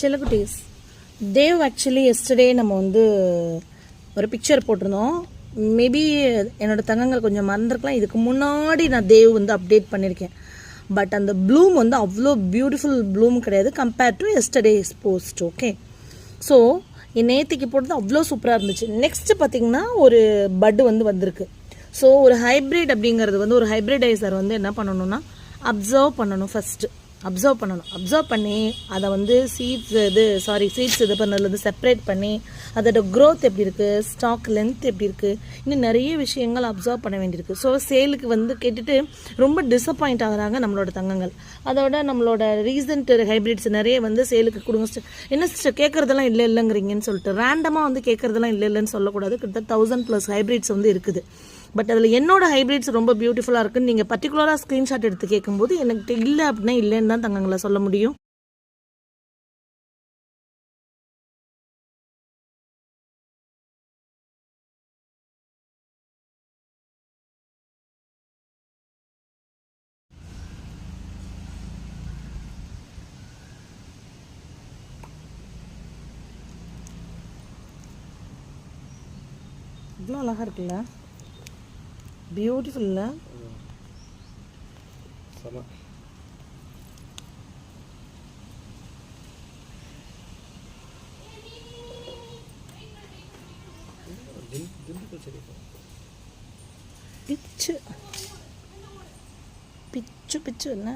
செல்லக்குட்டீஸ் Dev actually yesterday நம்ம வந்து ஒரு பிக்சர் போட்டிருந்தோம். மேபி என்னோடய தங்கங்கள் கொஞ்சம் மறந்துருக்கலாம். இதுக்கு முன்னாடி நான் தேவ் வந்து அப்டேட் பண்ணியிருக்கேன். பட் அந்த ப்ளூம் வந்து அவ்வளோ பியூட்டிஃபுல் ப்ளூம் கிடையாது compared to yesterday's post. Okay, so நேற்றுக்கு போட்டது அவ்வளோ சூப்பராக இருந்துச்சு. நெக்ஸ்ட்டு பார்த்திங்கன்னா ஒரு பட்டு வந்து வந்திருக்கு. ஸோ ஒரு ஹைப்ரிட் அப்படிங்கிறது வந்து ஒரு ஹைப்ரிடைசர் வந்து என்ன பண்ணணும்னா அப்சர்வ் பண்ணணும். ஃபஸ்ட்டு அப்சர்வ் பண்ணி அதை வந்து சீட்ஸ் இது பண்ணதில் வந்து செப்பரேட் பண்ணி அதோட க்ரோத் எப்படி இருக்குது, ஸ்டாக் லென்த் எப்படி இருக்குது, இன்னும் நிறைய விஷயங்கள் அப்சர்வ் பண்ண வேண்டியிருக்கு. ஸோ சேலுக்கு வந்து கேட்டுட்டு ரொம்ப டிசப்பாயிண்ட் ஆகுறாங்க நம்மளோட தங்கங்கள். அதோட நம்மளோட ரீசன்ட் ஹைப்ரிட்ஸ் நிறைய வந்து சேலுக்கு கொடுங்க சிஸ்டர். என்ன சிஸ்டர் கேட்குறதெல்லாம் இல்லைங்கிறீங்கன்னு சொல்லிட்டு ரேண்டமாக வந்து கேட்குறதெல்லாம் இல்லைன்னு சொல்லக்கூடாது. கிட்டத்தட்ட 1000+ ஹைப்ரிட்ஸ் வந்து இருக்குது. பட் அதில் என்னோட ஹைப்ரிட்ஸ் ரொம்ப பியூட்டிஃபுல்லாக இருக்குன்னு நீங்கள் பர்டிகுலராக ஸ்க்ரீன்ஷாட் எடுத்து கேட்கும்போது என்கிட்ட இல்லை அப்படின்னா இல்லைன்னு தான் தங்கங்களை சொல்ல முடியும். இவ்வளோ அழகாக இருக்குல்ல, பியூட்டிஃபுல்ல. பிச்சு என்ன